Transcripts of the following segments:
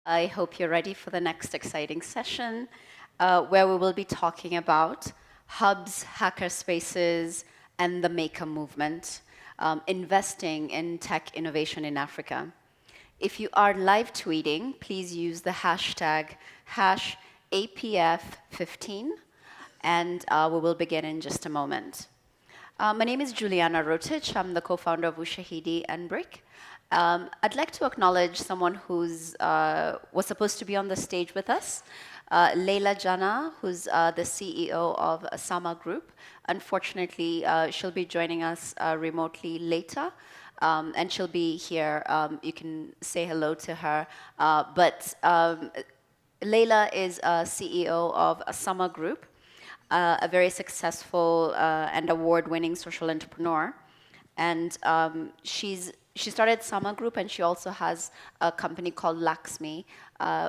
I hope you're ready for the next exciting session, where we will be talking about hubs, hackerspaces, and the maker movement, investing in tech innovation in Africa. If you are live tweeting, please use the hashtag hash APF15, and we will begin in just a moment. My name is Juliana Rotich. I'm the co-founder of Ushahidi and Brick. I'd like to acknowledge someone who's was supposed to be on the stage with us, Leila Jana, who's the CEO of Sama Group. Unfortunately, she'll be joining us remotely later, and she'll be here. You can say hello to her. Leila is CEO of Sama Group, a very successful and award-winning social entrepreneur. And she started Sama Group, and she also has a company called Laxmi.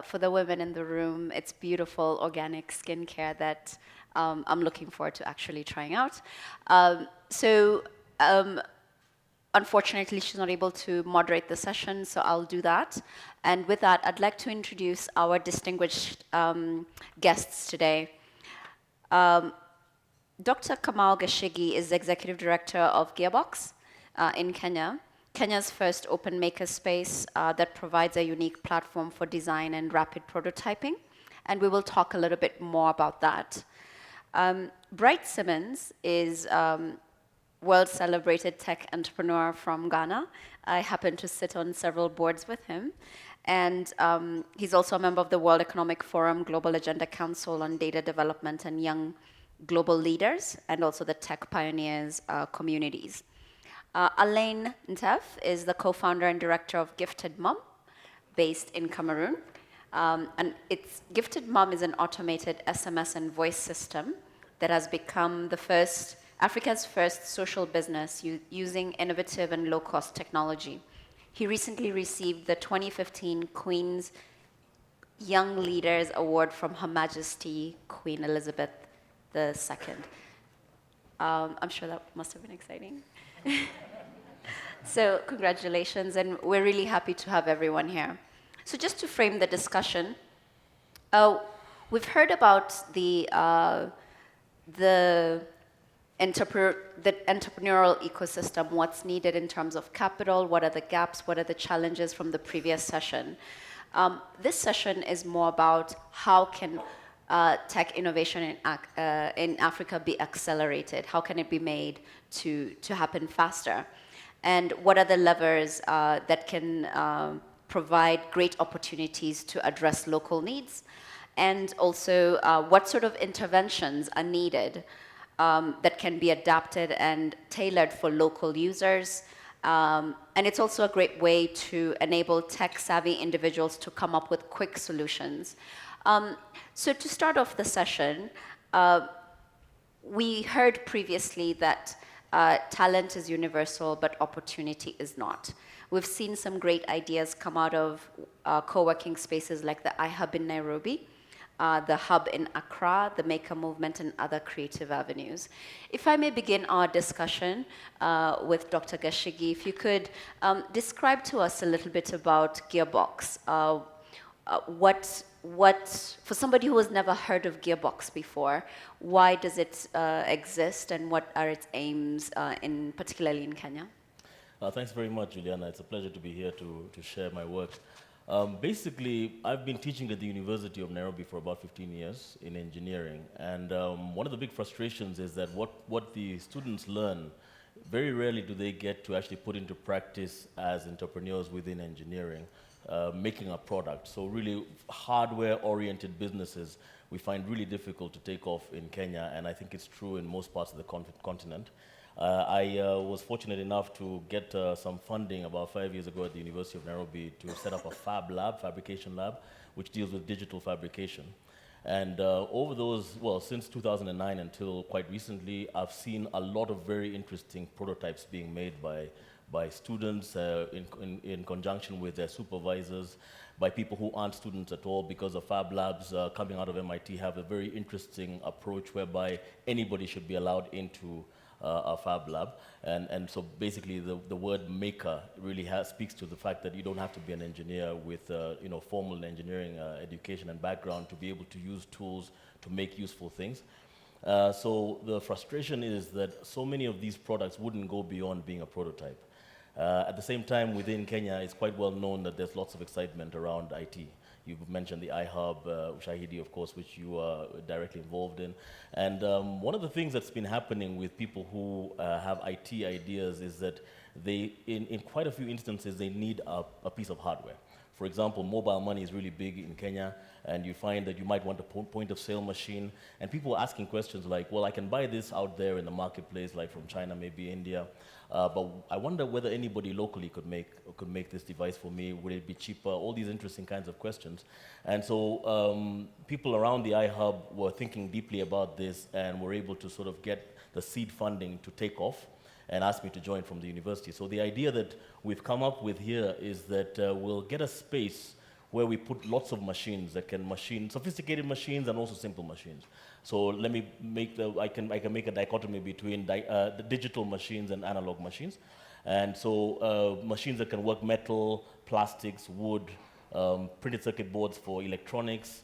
For the women in the room, it's beautiful organic skincare that I'm looking forward to actually trying out. Unfortunately, she's not able to moderate the session, so I'll do that. And with that, I'd like to introduce our distinguished guests today. Dr. Kamal Gashigi is Executive Director of Gearbox in Kenya, Kenya's first open makerspace that provides a unique platform for design and rapid prototyping. And we will talk a little bit more about that. Bright Simmons is world-celebrated tech entrepreneur from Ghana. I happen to sit on several boards with him. And he's also a member of the World Economic Forum Global Agenda Council on Data Development and Young Global Leaders, and also the Tech Pioneers communities. Alain Ntef is the co-founder and director of Gifted Mom, based in Cameroon. Gifted Mom is an automated SMS and voice system that has become Africa's first social business using innovative and low-cost technology. He recently received the 2015 Queen's Young Leaders Award from Her Majesty Queen Elizabeth II. I'm sure that must have been exciting. So congratulations, and we're really happy to have everyone here. So just to frame the discussion, we've heard about the entrepreneurial ecosystem, what's needed in terms of capital, what are the gaps, what are the challenges from the previous session. This session is more about how can tech innovation in Africa be accelerated? How can it be made to happen faster? And what are the levers that can provide great opportunities to address local needs? And also, what sort of interventions are needed that can be adapted and tailored for local users? And it's also a great way to enable tech-savvy individuals to come up with quick solutions. So to start off the session, we heard previously that talent is universal, but opportunity is not. We've seen some great ideas come out of co-working spaces like the iHub in Nairobi, the Hub in Accra, the Maker Movement, and other creative avenues. If I may begin our discussion with Dr. Gashigi, if you could describe to us a little bit about Gearbox. For somebody who has never heard of Gearbox before, why does it exist, and what are its aims, particularly in Kenya? Thanks very much, Juliana. It's a pleasure to be here to share my work. Basically, I've been teaching at the University of Nairobi for about 15 years in engineering, and one of the big frustrations is that what the students learn, very rarely do they get to actually put into practice as entrepreneurs within engineering. Making a product. So really hardware-oriented businesses we find really difficult to take off in Kenya, and I think it's true in most parts of the continent. I was fortunate enough to get some funding about 5 years ago at the University of Nairobi to set up a fabrication lab, which deals with digital fabrication. And since 2009 until quite recently, I've seen a lot of very interesting prototypes being made by students in conjunction with their supervisors, by people who aren't students at all, because the Fab Labs coming out of MIT have a very interesting approach whereby anybody should be allowed into our Fab Lab. And so basically the word maker really speaks to the fact that you don't have to be an engineer with formal engineering education and background to be able to use tools to make useful things. So the frustration is that so many of these products wouldn't go beyond being a prototype. At the same time, within Kenya, it's quite well known that there's lots of excitement around IT. You've mentioned the iHub, Ushahidi, of course, which you are directly involved in. And one of the things that's been happening with people who have IT ideas is that they, in quite a few instances, they need a piece of hardware. For example, mobile money is really big in Kenya, and you find that you might want a point-of-sale machine, and people are asking questions like, well, I can buy this out there in the marketplace, like from China, maybe India, but I wonder whether anybody locally could make this device for me. Would it be cheaper? All these interesting kinds of questions. And so people around the iHub were thinking deeply about this and were able to sort of get the seed funding to take off and asked me to join from the university. So the idea that we've come up with here is that we'll get a space where we put lots of machines that can machine sophisticated machines and also simple machines. So let me make I can make a dichotomy between the digital machines and analog machines. And so machines that can work metal, plastics, wood, printed circuit boards for electronics,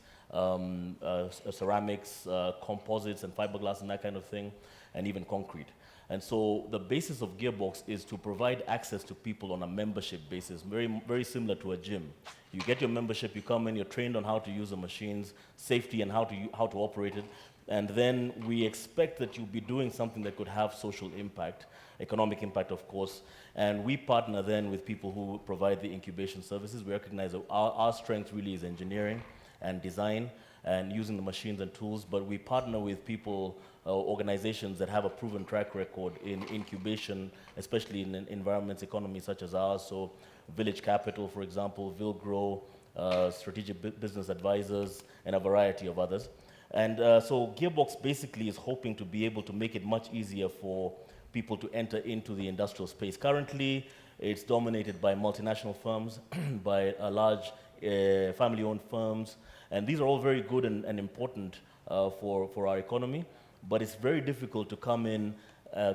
ceramics, composites and fiberglass and that kind of thing, and even concrete. And so the basis of Gearbox is to provide access to people on a membership basis, very, very similar to a gym. You get your membership, you come in, you're trained on how to use the machines, safety and how to operate it, and then we expect that you'll be doing something that could have social impact, economic impact, of course, and we partner then with people who provide the incubation services. We recognize that our strength really is engineering and design and using the machines and tools, but we partner with people, organizations that have a proven track record in incubation, especially in environments, economies such as ours. So Village Capital, for example, Vilgrow, Strategic Business Advisors, and a variety of others. And so Gearbox basically is hoping to be able to make it much easier for people to enter into the industrial space. Currently, it's dominated by multinational firms, by large family-owned firms, and these are all very good and important for our economy. But it's very difficult to come in,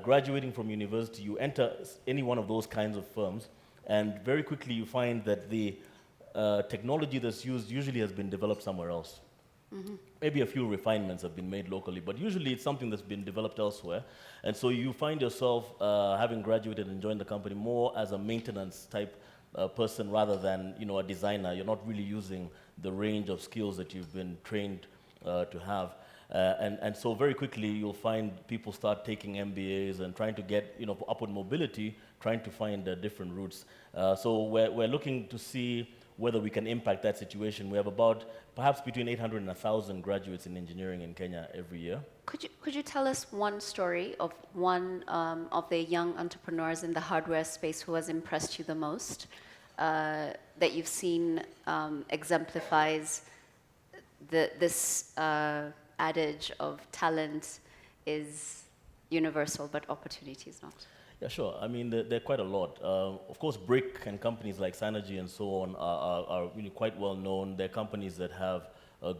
graduating from university, you enter any one of those kinds of firms, and very quickly you find that the technology that's used usually has been developed somewhere else. Mm-hmm. Maybe a few refinements have been made locally, but usually it's something that's been developed elsewhere. And so you find yourself, having graduated and joined the company, more as a maintenance type person rather than a designer. You're not really using the range of skills that you've been trained to have. And so very quickly you'll find people start taking MBAs and trying to get upward mobility, trying to find different routes. So we're looking to see whether we can impact that situation. We have about perhaps between 800 and 1,000 graduates in engineering in Kenya every year. Could you tell us one story of one of the young entrepreneurs in the hardware space who has impressed you the most, that you've seen exemplifies this adage of talent is universal, but opportunity is not? Yeah, sure. I mean, there are quite a lot. Of course, Brick and companies like Synergy and so on are really quite well known. They're companies that have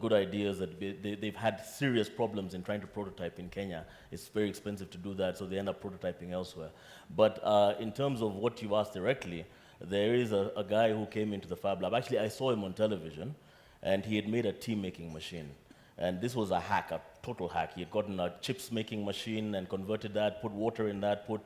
good ideas, that they've had serious problems in trying to prototype in Kenya. It's very expensive to do that, so they end up prototyping elsewhere. But in terms of what you asked directly, there is a guy who came into the Fab Lab. Actually, I saw him on television, and he had made a tea-making machine. And this was a hack, a total hack. He had gotten a chips-making machine and converted that, put water in that, put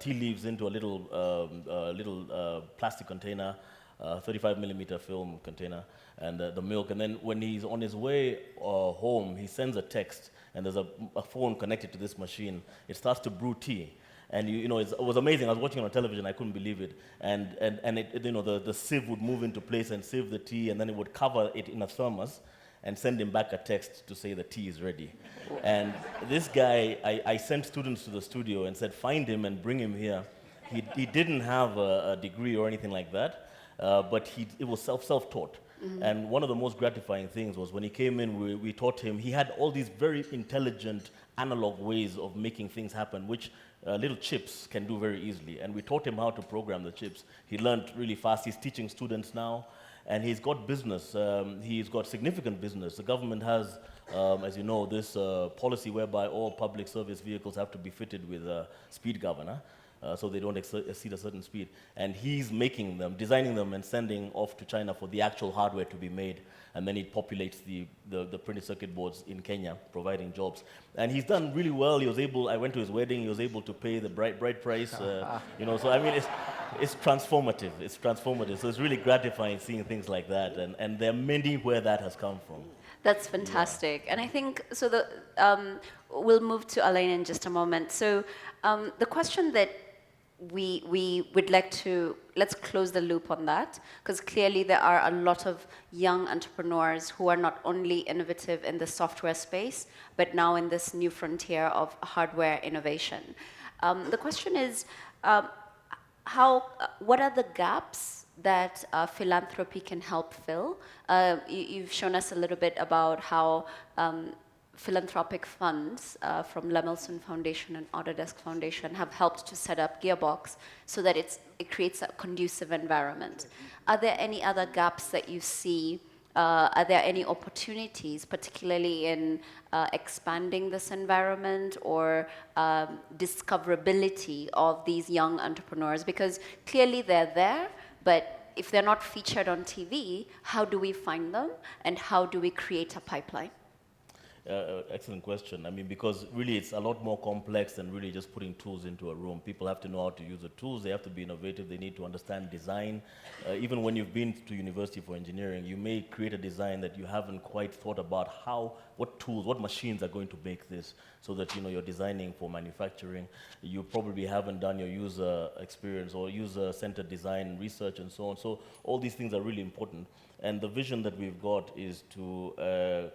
tea leaves into a little plastic container, 35 millimeter film container, and the milk. And then when he's on his way home, he sends a text, and there's a phone connected to this machine. It starts to brew tea. And it was amazing. I was watching it on television. I couldn't believe it. And the sieve would move into place and sieve the tea, and then it would cover it in a thermos and send him back a text to say the tea is ready. And this guy, I sent students to the studio and said, find him and bring him here. He didn't have a degree or anything like that, but it was self-taught. Mm-hmm. And one of the most gratifying things was when he came in, we taught him, he had all these very intelligent analog ways of making things happen, which little chips can do very easily. And we taught him how to program the chips. He learned really fast. He's teaching students now. and he's got business. He's got significant business. The government has, as you know, this policy whereby all public service vehicles have to be fitted with a speed governor. So they don't exceed a certain speed. And he's making them, designing them, and sending off to China for the actual hardware to be made. And then he populates the printed circuit boards in Kenya, providing jobs. And he's done really well. He was able, I went to his wedding, he was able to pay the bride price. You know, so I mean, it's transformative. It's transformative. So it's really gratifying seeing things like that. And there are many where that has come from. That's fantastic. Yeah. And I think, so we'll move to Alain in just a moment. So the question that we would like to, let's close the loop on that, because clearly there are a lot of young entrepreneurs who are not only innovative in the software space, but now in this new frontier of hardware innovation. The question is, what are the gaps that philanthropy can help fill? You've shown us a little bit about how philanthropic funds from Lemelson Foundation and Autodesk Foundation have helped to set up Gearbox so that it creates a conducive environment. Are there any other gaps that you see? Are there any opportunities, particularly in expanding this environment or discoverability of these young entrepreneurs? Because clearly they're there, but if they're not featured on TV, how do we find them and how do we create a pipeline? Excellent question. I mean, because really it's a lot more complex than really just putting tools into a room. People have to know how to use the tools. They have to be innovative. They need to understand design. Even when you've been to university for engineering, you may create a design that you haven't quite thought about what tools, what machines are going to make this, so that you're designing for manufacturing. You probably haven't done your user experience or user-centered design research and so on. So all these things are really important. And the vision that we've got is to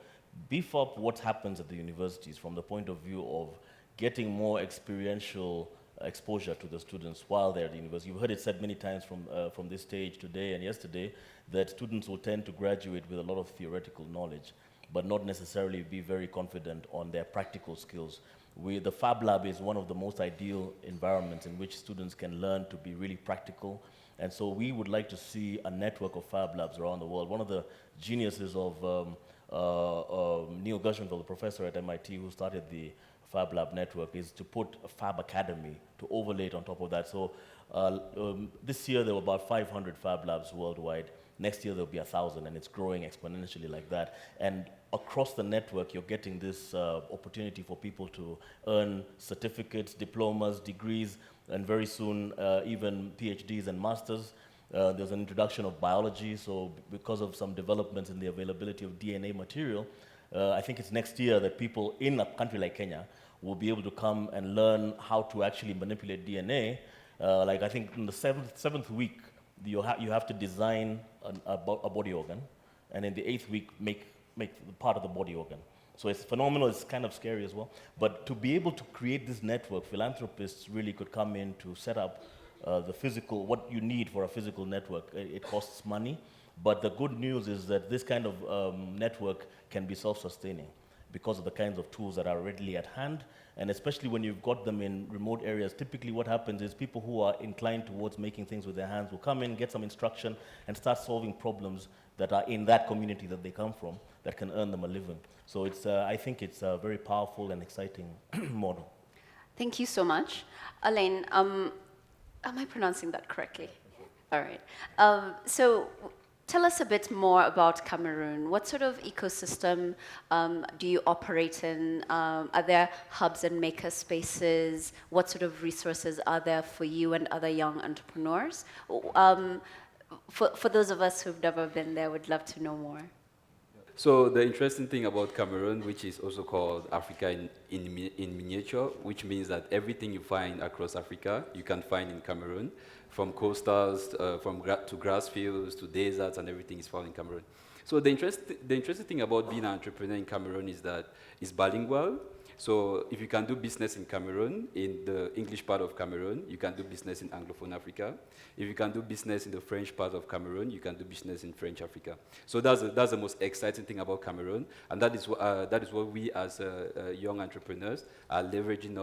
beef up what happens at the universities from the point of view of getting more experiential exposure to the students while they're at the university. You've heard it said many times from this stage today and yesterday that students will tend to graduate with a lot of theoretical knowledge, but not necessarily be very confident on their practical skills. The Fab Lab is one of the most ideal environments in which students can learn to be really practical. And so we would like to see a network of Fab Labs around the world. One of the geniuses of Neil Gershenfeld, the professor at MIT who started the Fab Lab network, is to put a Fab Academy to overlay it on top of that. So this year there were about 500 Fab Labs worldwide. Next year there'll be 1,000, and it's growing exponentially like that. And across the network, you're getting this opportunity for people to earn certificates, diplomas, degrees, and very soon even PhDs and masters. There's an introduction of biology, so because of some developments in the availability of DNA material, I think it's next year that people in a country like Kenya will be able to come and learn how to actually manipulate DNA. Like I think in the seventh week, you have to design a body organ, and in the 8th week, make part of the body organ. So it's phenomenal, it's kind of scary as well. But to be able to create this network, philanthropists really could come in to set up the physical, what you need for a physical network. It costs money, but the good news is that this kind of network can be self-sustaining because of the kinds of tools that are readily at hand, and especially when you've got them in remote areas. Typically what happens is people who are inclined towards making things with their hands will come in, get some instruction, and start solving problems that are in that community that they come from that can earn them a living. So it's, I think it's a very powerful and exciting model. Thank you so much. Alain, am I pronouncing that correctly? All right. So tell us a bit more about Cameroon. What sort of ecosystem do you operate in? Are there hubs and makerspaces? What sort of resources are there for you and other young entrepreneurs? For those of us who've never been there, would love to know more. So the interesting thing about Cameroon, which is also called Africa in miniature, which means that everything you find across Africa, you can find in Cameroon, from coastals, to grass fields, to deserts, and everything is found in Cameroon. So the interesting thing about being an entrepreneur in Cameroon is that it's bilingual. So if you can do business in Cameroon, in the English part of Cameroon, you can do business in Anglophone Africa. If you can do business in the French part of Cameroon, you can do business in French Africa. So that's the most exciting thing about Cameroon, and that is what we as young entrepreneurs are leveraging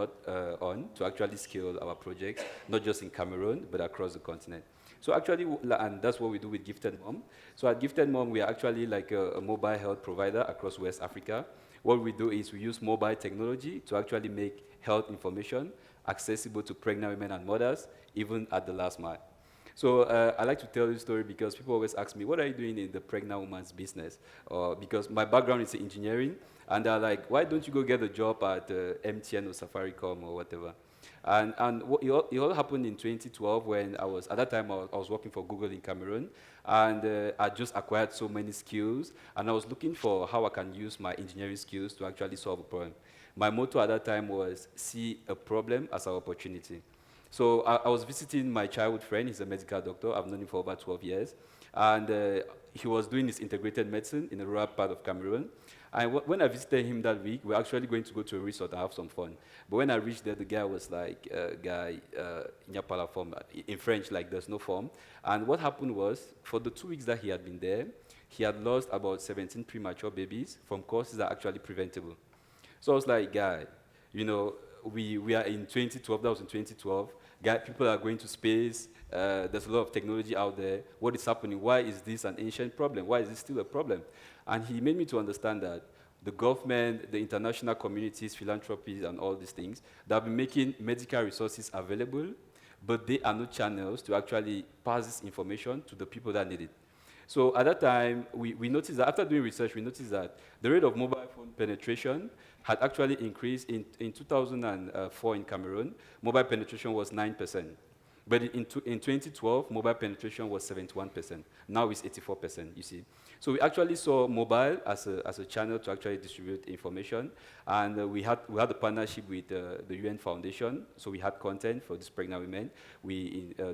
on to actually scale our projects, not just in Cameroon, but across the continent. So actually, and that's what we do with Gifted Mom. So at Gifted Mom, we are actually like a mobile health provider across West Africa. What we do is we use mobile technology to actually make health information accessible to pregnant women and mothers, even at the last mile. So I like to tell this story because people always ask me, what are you doing in the pregnant woman's business? Because my background is engineering, and they're like, why don't you go get a job at MTN or Safaricom or whatever? And it all happened in 2012 when at that time I was working for Google in Cameroon, and I just acquired so many skills, and I was looking for how I can use my engineering skills to actually solve a problem. My motto at that time was, see a problem as an opportunity. So I was visiting my childhood friend. He's a medical doctor. I've known him for over 12 years. And he was doing his integrated medicine in a rural part of Cameroon. And when I visited him that week, we were actually going to go to a resort and have some fun. But when I reached there, the guy was like, in your form, in French, like there's no form. And what happened was, for the 2 weeks that he had been there, he had lost about 17 premature babies from causes that are actually preventable. So I was like, guy, you know, we are in 2012, that was in 2012. People are going to space. There's a lot of technology out there. What is happening? Why is this an ancient problem? Why is this still a problem? And he made me to understand that the government, the international communities, philanthropies, and all these things, they have been making medical resources available, but they are not channels to actually pass this information to the people that need it. So at that time, we noticed that after doing research, we noticed that the rate of mobile phone penetration had actually increased. In 2004 in Cameroon, mobile penetration was 9%. But in 2012, mobile penetration was 71%. Now it's 84%, you see. So we actually saw mobile as a channel to actually distribute information. And we had a partnership with the UN Foundation. So we had content for these pregnant women.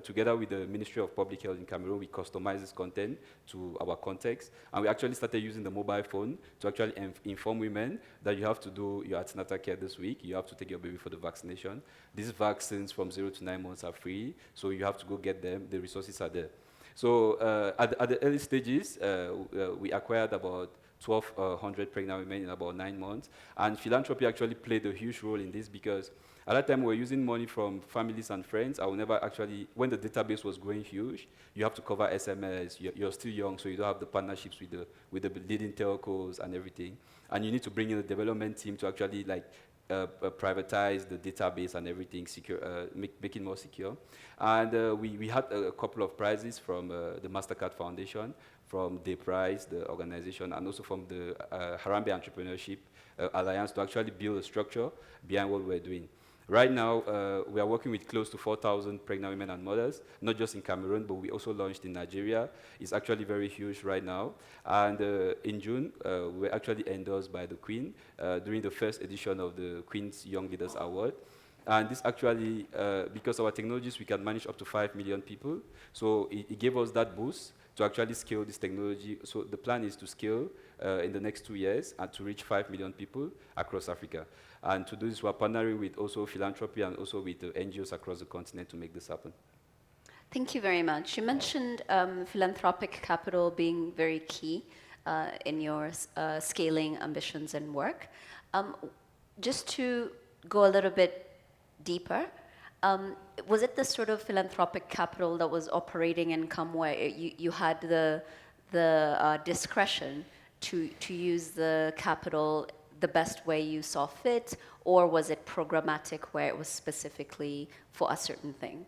Together with the Ministry of Public Health in Cameroon, we customized this content to our context. And we actually started using the mobile phone to actually inform women that you have to do your antenatal care this week. You have to take your baby for the vaccination. These vaccines from 0 to 9 months are free. So you have to go get them. The resources are there. So at the early stages, we acquired about 1,200 pregnant women in about 9 months. And philanthropy actually played a huge role in this because at that time we were using money from families and friends. I will never actually, when the database was growing huge, you have to cover SMS. You're still young, so you don't have the partnerships with the leading telcos and everything. And you need to bring in a development team to actually privatize the database and everything, make it more secure. And we had a couple of prizes from the MasterCard Foundation, from the Prize, the organization, and also from the Harambee Entrepreneurship Alliance to actually build a structure behind what we're doing. Right now, we are working with close to 4,000 pregnant women and mothers, not just in Cameroon, but we also launched in Nigeria. It's actually very huge right now. And in June, we're actually endorsed by the Queen during the first edition of the Queen's Young Leaders Award. And this actually, because our technologies, we can manage up to 5 million people. So it gave us that boost to actually scale this technology. So the plan is to scale in the next 2 years and to reach 5 million people across Africa. And to do this, we're partnering with also philanthropy and also with the NGOs across the continent to make this happen. Thank you very much. You mentioned philanthropic capital being very key in your scaling ambitions and work. Just to go a little bit deeper, was it the sort of philanthropic capital that was operating income where you had the discretion to use the capital the best way you saw fit, or was it programmatic where it was specifically for a certain thing?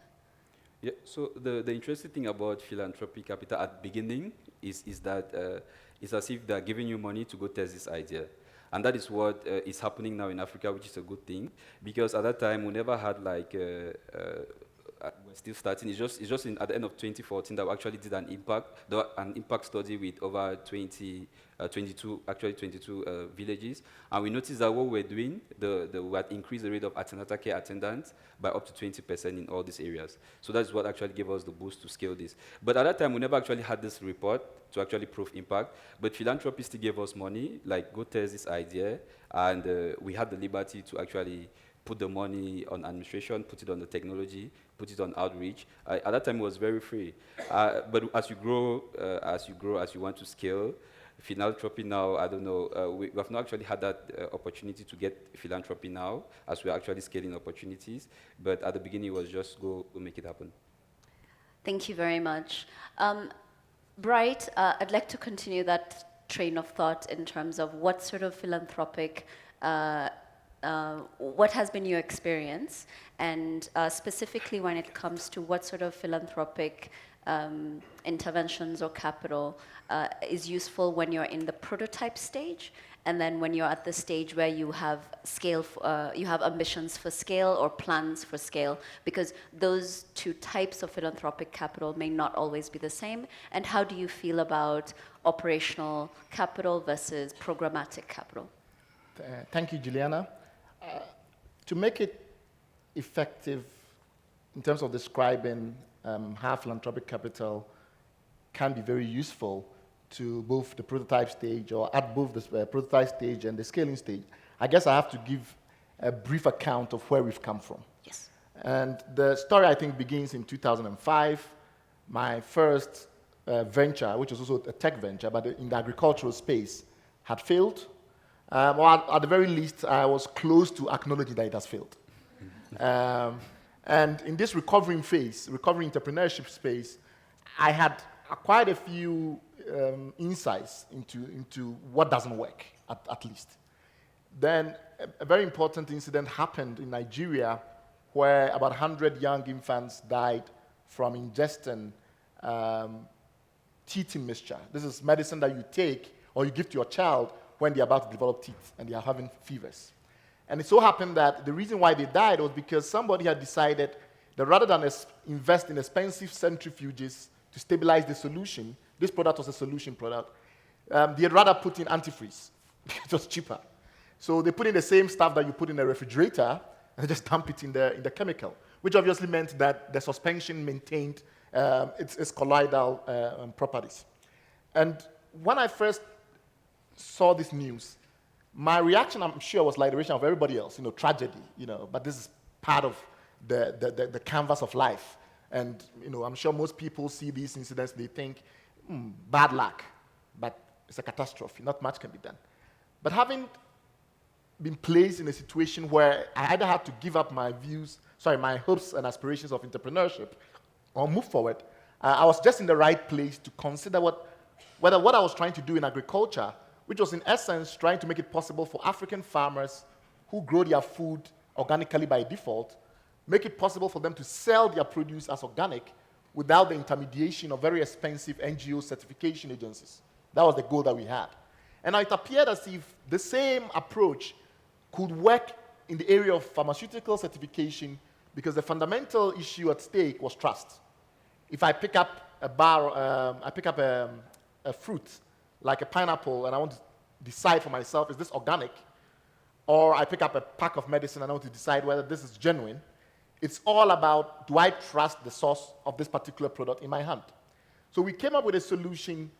Yeah, so the interesting thing about philanthropic capital at the beginning is that it's as if they're giving you money to go test this idea. And that is what is happening now in Africa, which is a good thing, because at that time we never had we're still starting. It's just at the end of 2014 that we actually did an impact study with over 22 villages, and we noticed that what we're doing, we had increased the rate of antenatal care attendants by up to 20% in all these areas. So that's what actually gave us the boost to scale this. But at that time, we never actually had this report to actually prove impact. But philanthropy still gave us money, like go test this idea, and we had the liberty to actually put the money on administration, put it on the technology, put it on outreach. At that time, it was very free. But as you grow, as you want to scale, philanthropy now, I don't know, we have not actually had that opportunity to get philanthropy now, as we're actually scaling opportunities. But at the beginning, it was just go make it happen. Thank you very much. Bright, I'd like to continue that train of thought in terms of what sort of philanthropic, what has been your experience, and specifically when it comes to what sort of philanthropic interventions or capital is useful when you're in the prototype stage, and then when you're at the stage where you have scale, you have ambitions for scale or plans for scale, because those two types of philanthropic capital may not always be the same. And how do you feel about operational capital versus programmatic capital? Thank you, Juliana. To make it effective in terms of describing how philanthropic capital can be very useful to both the prototype stage or at both the prototype stage and the scaling stage, I guess I have to give a brief account of where we've come from. Yes. And the story, I think, begins in 2005. My first venture, which was also a tech venture, but in the agricultural space, had failed. Or at the very least, I was close to acknowledging that it has failed. And in this recovering phase, recovery entrepreneurship space, I had quite a few insights into what doesn't work, at least. Then a very important incident happened in Nigeria where about 100 young infants died from ingesting teething mixture. This is medicine that you take or you give to your child when they're about to develop teeth and they are having fevers. And it so happened that the reason why they died was because somebody had decided that rather than invest in expensive centrifuges to stabilize the solution, this product was a solution product, they'd rather put in antifreeze because it was cheaper. So they put in the same stuff that you put in a refrigerator and they just dump it in the chemical, which obviously meant that the suspension maintained its colloidal properties. And when I first saw this news, my reaction, I'm sure, was like the reaction of everybody else, tragedy, but this is part of the canvas of life. And, I'm sure most people see these incidents, they think, bad luck, but it's a catastrophe, not much can be done. But having been placed in a situation where I either had to give up my hopes and aspirations of entrepreneurship or move forward, I was just in the right place to consider whether what I was trying to do in agriculture, which was in essence trying to make it possible for African farmers who grow their food organically by default, make it possible for them to sell their produce as organic without the intermediation of very expensive NGO certification agencies. That was the goal that we had. And now it appeared as if the same approach could work in the area of pharmaceutical certification because the fundamental issue at stake was trust. If I pick up a fruit like a pineapple and I want to decide for myself, is this organic? Or I pick up a pack of medicine and I want to decide whether this is genuine. It's all about, do I trust the source of this particular product in my hand? So we came up with a solution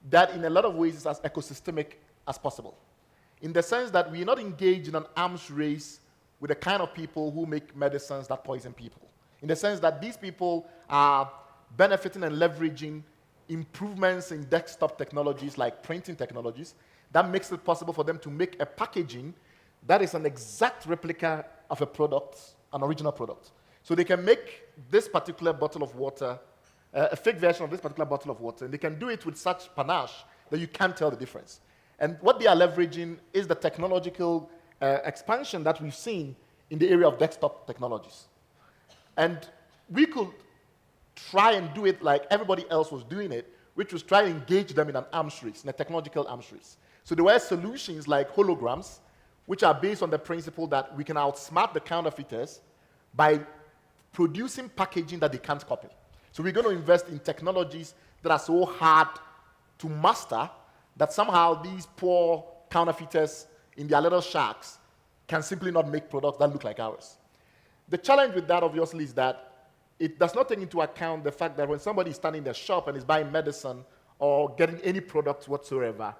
that in a lot of ways is as ecosystemic as possible, in the sense that we're not engaged in an arms race with the kind of people who make medicines that poison people, in the sense that these people are benefiting and leveraging improvements in desktop technologies like printing technologies that makes it possible for them to make a packaging that is an exact replica of a product, an original product. So they can make this particular bottle of water, a fake version of this particular bottle of water, and they can do it with such panache that you can't tell the difference. And what they are leveraging is the technological expansion that we've seen in the area of desktop technologies. And we could try and do it like everybody else was doing it, which was try and engage them in an arms race, in a technological arms race. So there were solutions like holograms, which are based on the principle that we can outsmart the counterfeiters by producing packaging that they can't copy. So we're going to invest in technologies that are so hard to master that somehow these poor counterfeiters in their little shacks can simply not make products that look like ours. The challenge with that, obviously, is that it does not take into account the fact that when somebody is standing in their shop and is buying medicine or getting any product whatsoever,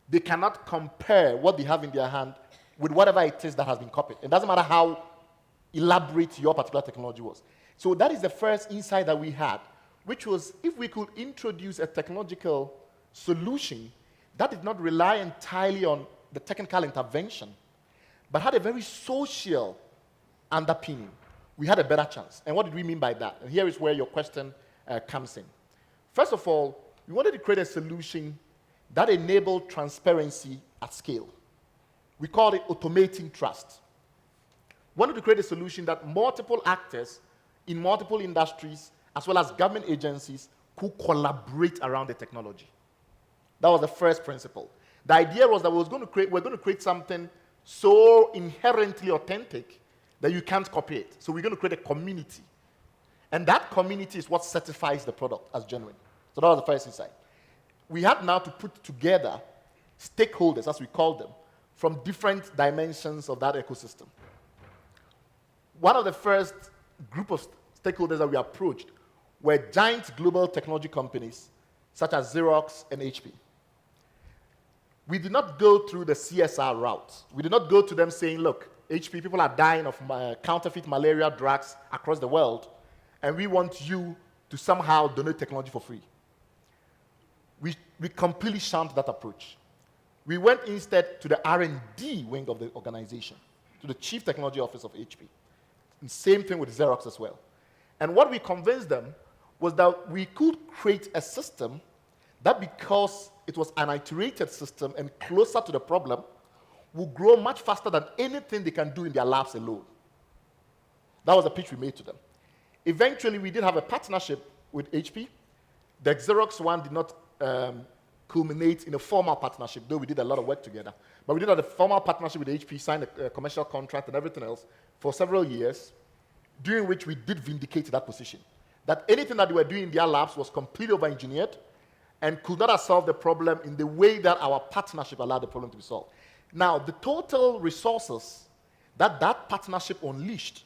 they cannot compare what they have in their hand with whatever it is that has been copied. It doesn't matter how elaborate your particular technology was. So that is the first insight that we had, which was if we could introduce a technological solution that did not rely entirely on the technical intervention, but had a very social underpinning, we had a better chance. And what did we mean by that? And here is where your question comes in. First of all, we wanted to create a solution that enabled transparency at scale. We called it automating trust. We wanted to create a solution that multiple actors in multiple industries, as well as government agencies, could collaborate around the technology. That was the first principle. The idea was that we're going to create something so inherently authentic that you can't copy it. So we're going to create a community. And that community is what certifies the product as genuine. So that was the first insight. We had now to put together stakeholders, as we call them, from different dimensions of that ecosystem. One of the first group of stakeholders that we approached were giant global technology companies such as Xerox and HP. We did not go through the CSR route. We did not go to them saying, look, HP, people are dying of counterfeit malaria drugs across the world, and we want you to somehow donate technology for free. We completely shunned that approach. We went instead to the R&D wing of the organization, to the Chief Technology Office of HP. And same thing with Xerox as well. And what we convinced them was that we could create a system that, because it was an iterated system and closer to the problem, will grow much faster than anything they can do in their labs alone. That was the pitch we made to them. Eventually, we did have a partnership with HP. The Xerox one did not culminate in a formal partnership, though we did a lot of work together. But we did have a formal partnership with HP, signed a commercial contract and everything else for several years, during which we did vindicate that position. That anything that they were doing in their labs was completely over-engineered and could not have solved the problem in the way that our partnership allowed the problem to be solved. Now, the total resources that that partnership unleashed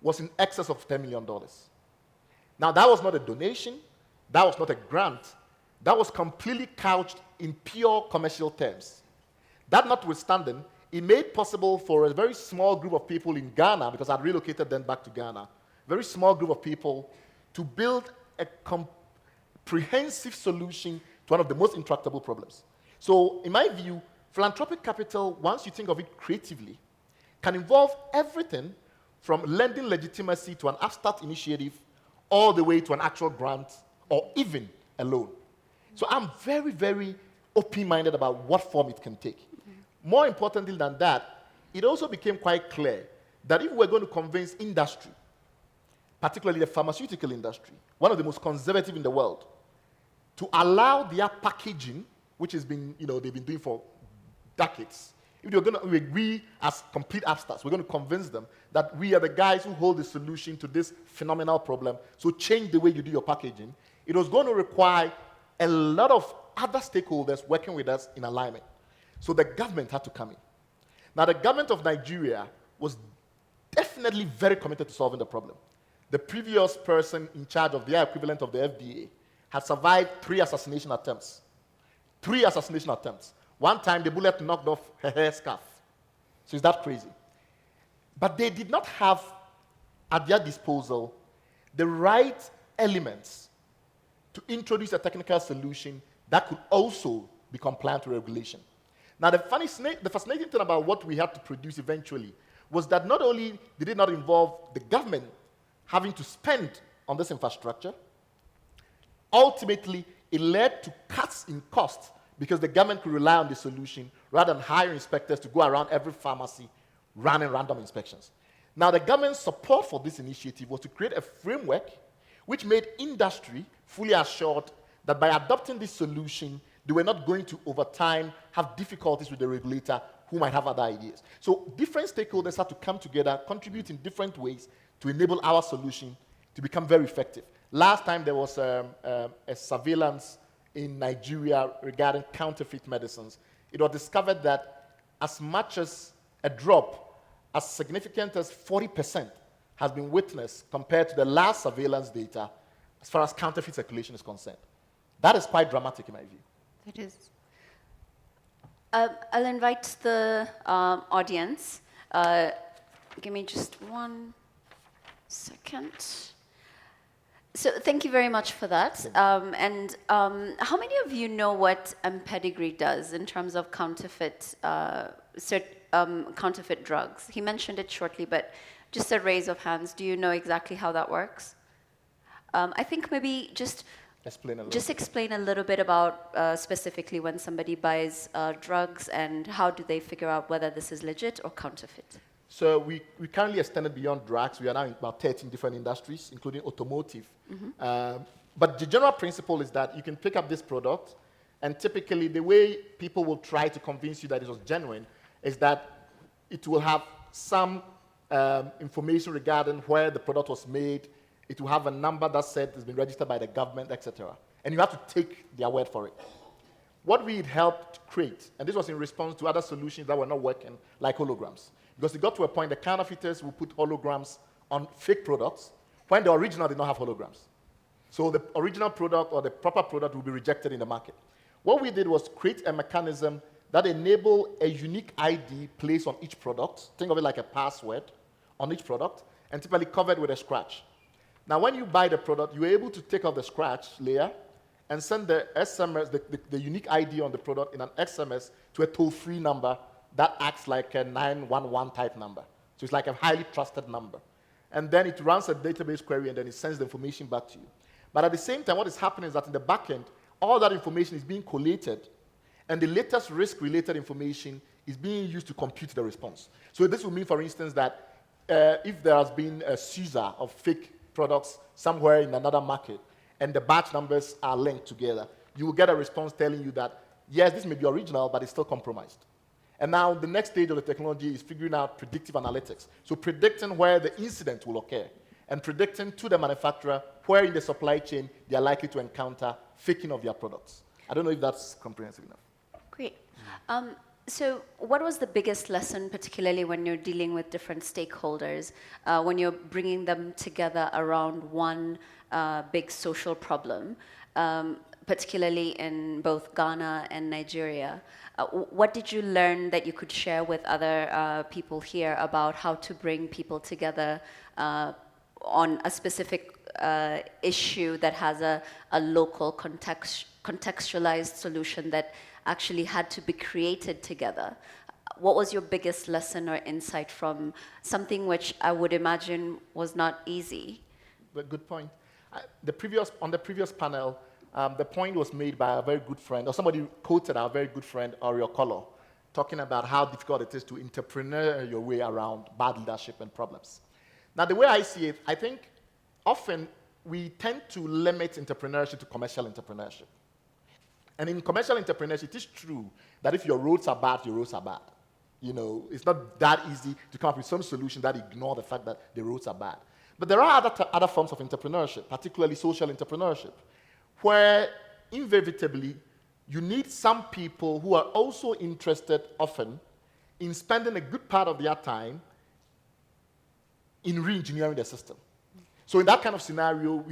was in excess of $10 million. Now, that was not a donation. That was not a grant. That was completely couched in pure commercial terms. That notwithstanding, it made possible for a very small group of people in Ghana, because I'd relocated then back to Ghana, a very small group of people to build a comprehensive solution to one of the most intractable problems. So, in my view, philanthropic capital, once you think of it creatively, can involve everything from lending legitimacy to an abstract initiative all the way to an actual grant or even a loan. So I'm very, very open-minded about what form it can take. Mm-hmm. More importantly than that, it also became quite clear that if we're going to convince industry, particularly the pharmaceutical industry, one of the most conservative in the world, to allow their packaging, which has been, they've been doing for decades, if they're going to agree as complete abstracts, we're going to convince them that we are the guys who hold the solution to this phenomenal problem, so change the way you do your packaging. It was going to require a lot of other stakeholders working with us in alignment. So the government had to come in. Now, the government of Nigeria was definitely very committed to solving the problem. The previous person in charge of their equivalent of the FDA had survived 3 assassination attempts. 3 assassination attempts. One time, the bullet knocked off her hair scarf. So is that crazy? But they did not have at their disposal the right elements to introduce a technical solution that could also be compliant to regulation. Now, the fascinating thing about what we had to produce eventually was that not only did it not involve the government having to spend on this infrastructure, ultimately, it led to cuts in costs because the government could rely on the solution rather than hire inspectors to go around every pharmacy running random inspections. Now, the government's support for this initiative was to create a framework which made industry fully assured that by adopting this solution, they were not going to, over time, have difficulties with the regulator who might have other ideas. So different stakeholders had to come together, contribute in different ways to enable our solution to become very effective. Last time there was a surveillance in Nigeria regarding counterfeit medicines. It was discovered that as much as a drop, as significant as 40% has been witnessed compared to the last surveillance data as far as counterfeit circulation is concerned. That is quite dramatic in my view. It is. I'll invite the audience. Give me just 1 second. So thank you very much for that. How many of you know what Pedigree does in terms of counterfeit drugs? He mentioned it shortly, but just a raise of hands. Do you know exactly how that works? I think maybe just Explain a little. just explain a little bit about specifically when somebody buys drugs and how do they figure out whether this is legit or counterfeit? So we currently extended beyond drugs. We are now in about 13 different industries, including automotive. But the general principle is that you can pick up this product, and typically the way people will try to convince you that it was genuine is that it will have some information regarding where the product was made. It will have a number that said it's been registered by the government, etc. And you have to take their word for it. What we had helped create, and this was in response to other solutions that were not working, like holograms. Because it got to a point the counterfeiters will put holograms on fake products when the original did not have holograms. So the original product or the proper product will be rejected in the market. What we did was create a mechanism that enabled a unique ID placed on each product. Think of it like a password on each product, and typically covered with a scratch. Now, when you buy the product, you're able to take off the scratch layer and send the SMS, the unique ID on the product in an SMS to a toll-free number that acts like a 911 type number. So it's like a highly trusted number. And then it runs a database query, and then it sends the information back to you. But at the same time, what is happening is that in the back end, all that information is being collated, and the latest risk-related information is being used to compute the response. So this will mean, for instance, that if there has been a seizure of fake products somewhere in another market, and the batch numbers are linked together, you will get a response telling you that, yes, this may be original, but it's still compromised. And now the next stage of the technology is figuring out predictive analytics. So predicting where the incident will occur, and predicting to the manufacturer where in the supply chain they are likely to encounter faking of their products. I don't know if that's comprehensive enough. Great. So what was the biggest lesson, particularly when you're dealing with different stakeholders, when you're bringing them together around one big social problem, particularly in both Ghana and Nigeria? What did you learn that you could share with other people here about how to bring people together on a specific issue that has a local contextualized solution that actually had to be created together? What was your biggest lesson or insight from something which I would imagine was not easy? But good point. On the previous panel, the point was made by a very good friend, or somebody quoted our very good friend, Oriol Kolo, talking about how difficult it is to entrepreneur your way around bad leadership and problems. Now, the way I see it, I think often we tend to limit entrepreneurship to commercial entrepreneurship. And in commercial entrepreneurship, it is true that if your roads are bad, your roads are bad. You know, it's not that easy to come up with some solution that ignore the fact that the roads are bad. But there are other forms of entrepreneurship, particularly social entrepreneurship, where inevitably you need some people who are also interested often in spending a good part of their time in re-engineering the system. So in that kind of scenario,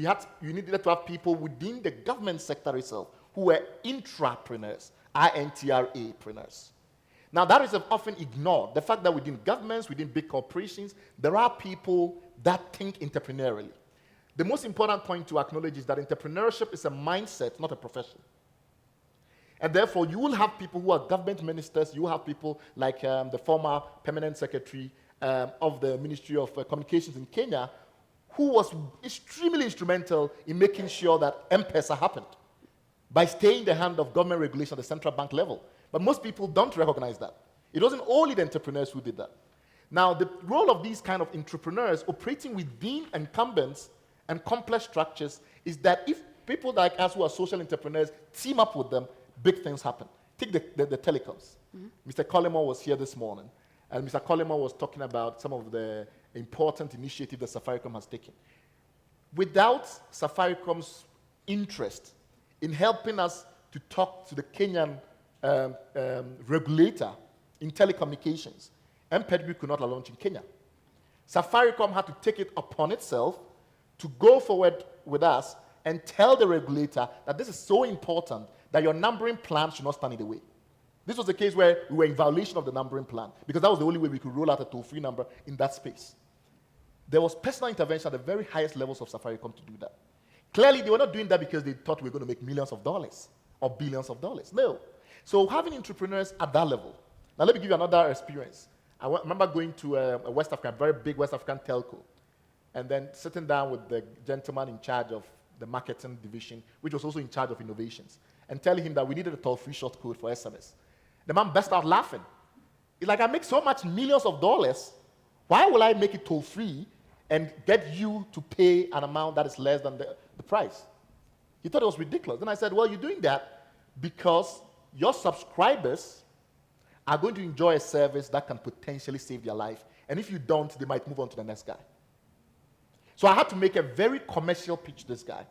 you needed to have people within the government sector itself who were intrapreneurs, intrapreneurs. Now that is often ignored. The fact that within governments, within big corporations, there are people that think entrepreneurially. The most important point to acknowledge is that entrepreneurship is a mindset, not a profession. And therefore, you will have people who are government ministers, you will have people like the former permanent secretary of the Ministry of Communications in Kenya, who was extremely instrumental in making sure that M-Pesa happened by staying in the hand of government regulation at the central bank level. But most people don't recognize that. It wasn't only the entrepreneurs who did that. Now, the role of these kind of entrepreneurs operating within incumbents and complex structures is that if people like us who are social entrepreneurs team up with them, big things happen. Take the telecoms. Mr. Collymore was here this morning, and Mr. Collymore was talking about some of the important initiatives that Safaricom has taken. Without Safaricom's interest in helping us to talk to the Kenyan regulator in telecommunications, M-Pedigree could not launch in Kenya. Safaricom had to take it upon itself to go forward with us and tell the regulator that this is so important that your numbering plan should not stand in the way. This was the case where we were in violation of the numbering plan because that was the only way we could roll out a toll-free number in that space. There was personal intervention at the very highest levels of Safaricom to do that. Clearly, they were not doing that because they thought we were going to make millions of dollars or billions of dollars. No. So having entrepreneurs at that level. Now, let me give you another experience. I remember going to a West African, very big West African telco. and then sitting down with the gentleman in charge of the marketing division, which was also in charge of innovations, and telling him that we needed a toll-free short code for SMS. The man burst out laughing. He's like, I make so much millions of dollars. Why will I make it toll-free and get you to pay an amount that is less than the price? He thought it was ridiculous. Then I said, well, you're doing that because your subscribers are going to enjoy a service that can potentially save their life. And if you don't, they might move on to the next guy. So I had to make a very commercial pitch to this guy.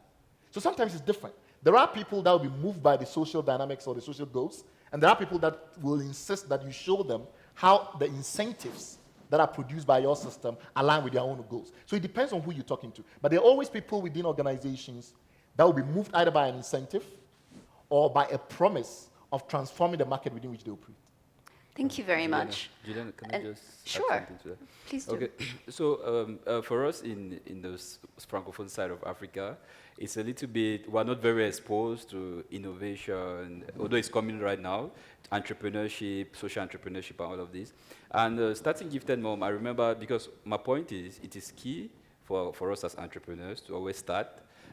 So sometimes it's different. There are people that will be moved by the social dynamics or the social goals, and there are people that will insist that you show them how the incentives that are produced by your system align with their own goals. So it depends on who you're talking to. But there are always people within organizations that will be moved either by an incentive or by a promise of transforming the market within which they operate. Thank you very much. Juliana, can I just add sure, something to that? please do. Okay, so for us in the Francophone side of Africa, it's a little bit, we're not very exposed to innovation, although it's coming right now, entrepreneurship, social entrepreneurship, and all of this. And starting Gifted Mom, I remember, because my point is, it is key for us as entrepreneurs to always start,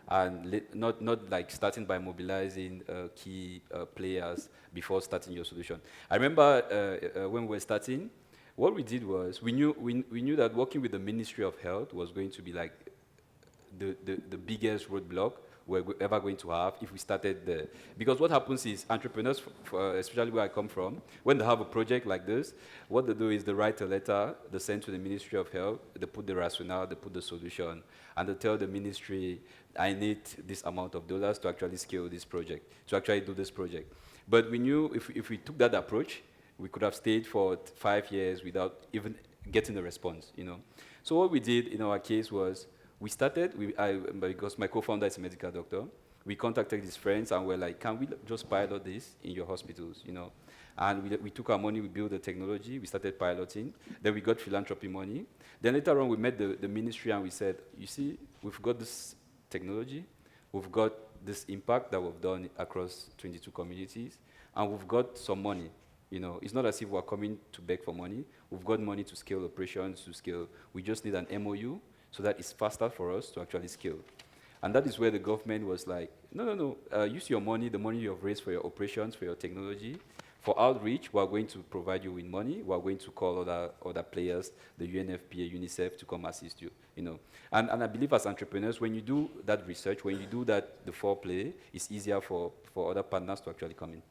and not like starting by mobilizing key players before starting your solution. I remember when we were starting, what we did was we knew that working with the Ministry of Health was going to be like the biggest roadblock we're ever going to have if we started there. Because what happens is entrepreneurs, especially where I come from, when they have a project like this, what they do is they write a letter, they send to the Ministry of Health, they put the rationale, they put the solution, and they tell the ministry, I need this amount of dollars to actually scale this project, to actually do this project. But we knew if we took that approach, we could have stayed for 5 years without even getting a response, you know. So what we did in our case was, we started, because my co-founder is a medical doctor, we contacted his friends and we're like, can we just pilot this in your hospitals, you know? And we took our money, we built the technology, we started piloting, then we got philanthropy money. Then later on we met the ministry and we said, you see, we've got this technology, we've got this impact that we've done across 22 communities, and we've got some money. You know, it's not as if we're coming to beg for money. We've got money to scale operations, to scale. We just need an MOU so that it's faster for us to actually scale. And that is where the government was like, no, use your money, the money you have raised for your operations, for your technology. For outreach, we're going to provide you with money. We're going to call other players, the UNFPA, UNICEF, to come assist you, you know. And I believe as entrepreneurs, when you do that research, when you do that, the foreplay, it's easier for other partners to actually come in.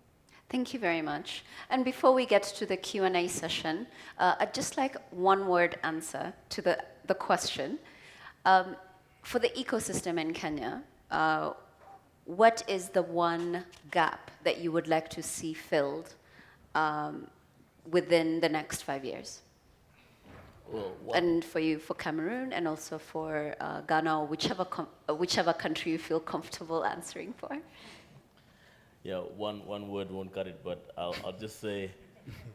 Thank you very much. And before we get to the Q&A session, I'd just like one-word answer to the question. For the ecosystem in Kenya, what is the one gap that you would like to see filled within the next 5 years? Well, and for you, for Cameroon, and also for Ghana, or whichever country you feel comfortable answering for. Yeah, one word won't cut it, but I'll just say,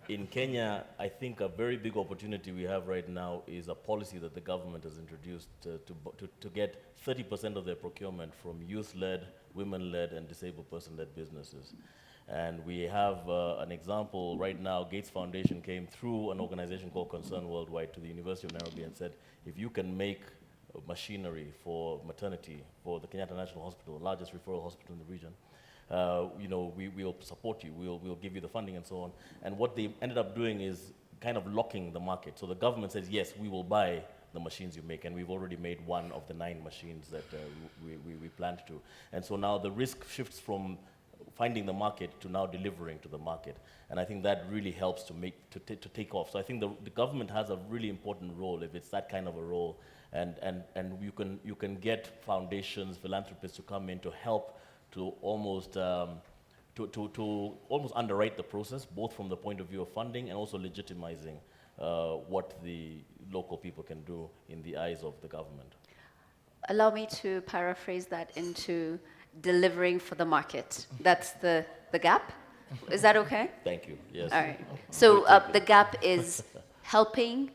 in Kenya, I think a very big opportunity we have right now is a policy that the government has introduced to get 30% of their procurement from youth-led, women-led, and disabled person-led businesses. And we have an example right now. Gates Foundation came through an organization called Concern Worldwide to the University of Nairobi and said, if you can make machinery for maternity for the Kenyatta National Hospital, the largest referral hospital in the region, you know, we'll support you, we'll give you the funding and so on. And what they ended up doing is kind of locking the market. So the government says, yes, we will buy the machines you make, and we've already made one of the 9 machines that we planned to. And so now the risk shifts from finding the market to now delivering to the market. And I think that really helps to take off. So I think the government has a really important role if it's that kind of a role. And you can get foundations, philanthropists to come in to help to almost almost underwrite the process, both from the point of view of funding and also legitimizing what the local people can do in the eyes of the government. Allow me to paraphrase that into delivering for the market. That's the gap? Is that okay? Thank you, yes. All right. So the gap is helping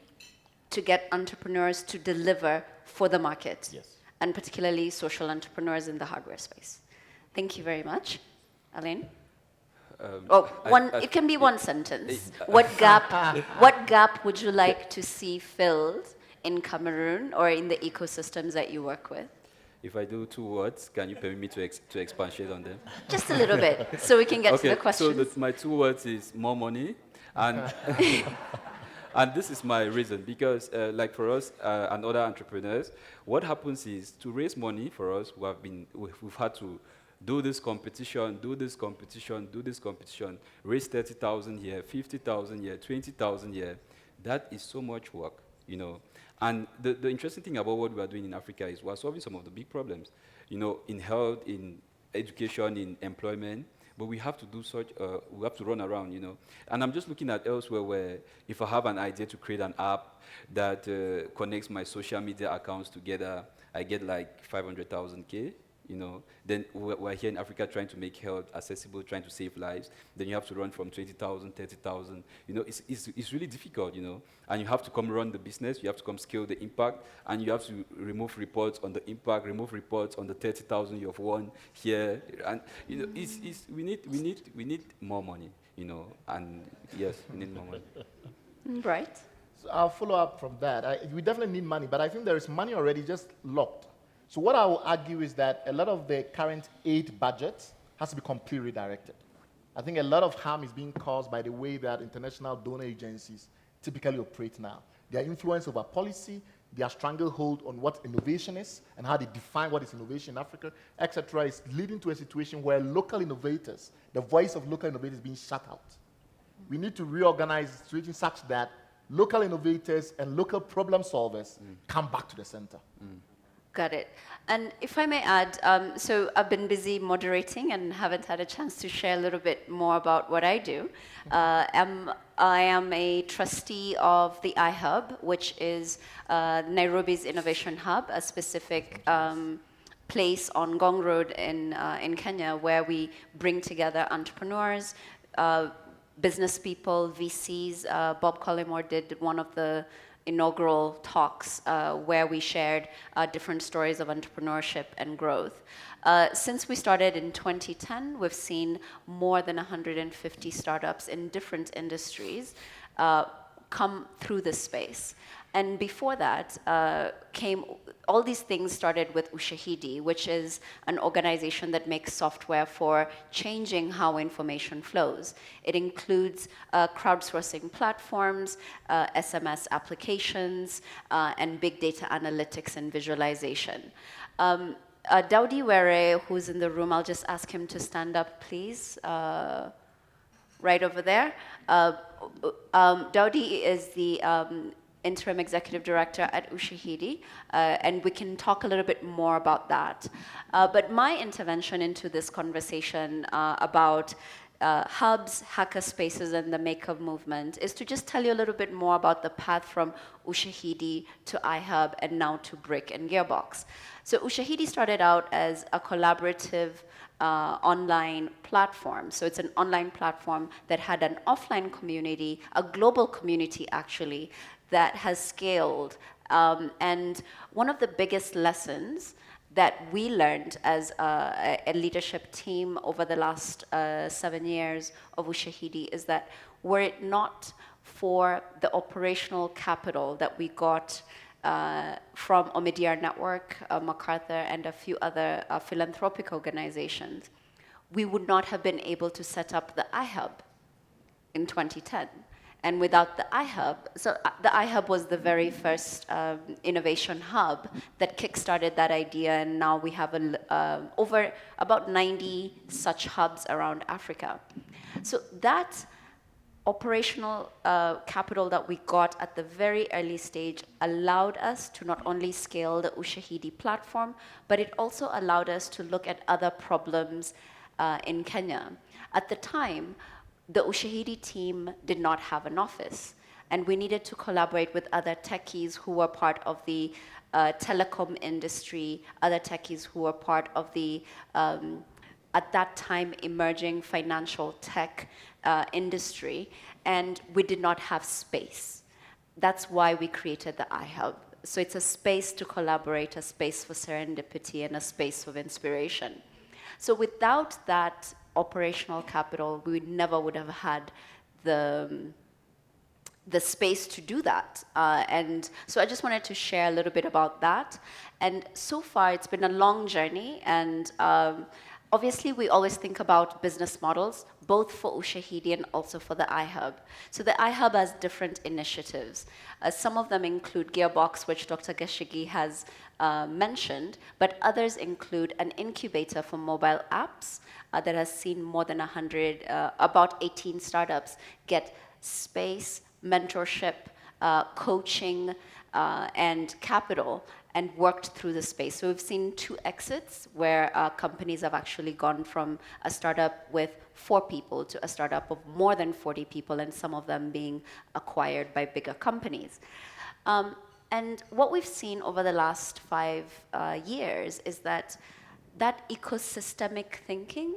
to get entrepreneurs to deliver for the market. Yes. And particularly social entrepreneurs in the hardware space. Thank you very much. Alain? It can be one sentence. What gap would you like to see filled in Cameroon or in the ecosystems that you work with? If I do 2 words, can you permit me to expatiate on them? Just a little bit, so we can get to the So questions. my 2 words is more money, and and this is my reason, because like for us and other entrepreneurs, what happens is to raise money for us, we've had to do this competition, raise 30,000 here, 50,000 here, 20,000 here. That is so much work, you know. And the interesting thing about what we are doing in Africa is we're solving some of the big problems, you know, in health, in education, in employment. But we have to do such, we have to run around, you know. And I'm just looking at elsewhere where if I have an idea to create an app that connects my social media accounts together, I get like 500,000 K, you know. Then we're here in Africa trying to make health accessible, trying to save lives. Then you have to run from 20,000, 30,000. You know, it's really difficult, you know. And you have to come run the business, you have to come scale the impact, and you have to remove reports on the impact, remove reports on the 30,000 you have won here. And, you know, we need more money, you know. And yes, we need more money. Right. So I'll follow up from that. We definitely need money, but I think there is money already just locked. So what I will argue is that a lot of the current aid budget has to be completely redirected. I think a lot of harm is being caused by the way that international donor agencies typically operate now. Their influence over policy, their stranglehold on what innovation is and how they define what is innovation in Africa, etc., is leading to a situation where local innovators, the voice of local innovators is being shut out. We need to reorganize the situation such that local innovators and local problem solvers come back to the center. Got it. And if I may add, so I've been busy moderating and haven't had a chance to share a little bit more about what I do. I am a trustee of the iHub, which is Nairobi's innovation hub, a specific place on Ngong Road in Kenya, where we bring together entrepreneurs, business people, VCs. Bob Collymore did one of the inaugural talks where we shared different stories of entrepreneurship and growth. Since we started in 2010, we've seen more than 150 startups in different industries come through this space. And before that, all these things started with Ushahidi, which is an organization that makes software for changing how information flows. It includes crowdsourcing platforms, SMS applications, and big data analytics and visualization. Daudi Were, who's in the room, I'll just ask him to stand up, please. Right over there. Daudi is the interim executive director at Ushahidi, and we can talk a little bit more about that. But my intervention into this conversation about hubs, hackerspaces, and the Makeup movement is to just tell you a little bit more about the path from Ushahidi to iHub and now to Brick and Gearbox. So Ushahidi started out as a collaborative online platform. So it's an online platform that had an offline community, a global community actually, that has scaled. And one of the biggest lessons that we learned as a leadership team over the last 7 years of Ushahidi is that were it not for the operational capital that we got from Omidyar Network, MacArthur, and a few other philanthropic organizations, we would not have been able to set up the iHub in 2010. And without the iHub, so the iHub was the very first innovation hub that kickstarted that idea, and now we have over about 90 such hubs around Africa. So that operational capital that we got at the very early stage allowed us to not only scale the Ushahidi platform, but it also allowed us to look at other problems in Kenya. At the time, the Ushahidi team did not have an office, and we needed to collaborate with other techies who were part of the telecom industry, other techies who were part of the, at that time, emerging financial tech industry, and we did not have space. That's why we created the iHub. So it's a space to collaborate, a space for serendipity, and a space of inspiration. So without that operational capital, we never would have had the the space to do that. And so I just wanted to share a little bit about that. And so far, it's been a long journey. And obviously, we always think about business models, both for Ushahidi and also for the iHub. So the iHub has different initiatives. Some of them include Gearbox, which Dr. Geshigi has mentioned, but others include an incubator for mobile apps that has seen more than about 18 startups get space, mentorship, coaching, and capital, and worked through the space. So we've seen 2 exits where companies have actually gone from a startup with 4 people to a startup of more than 40 people, and some of them being acquired by bigger companies. And what we've seen over the last 5 years is that ecosystemic thinking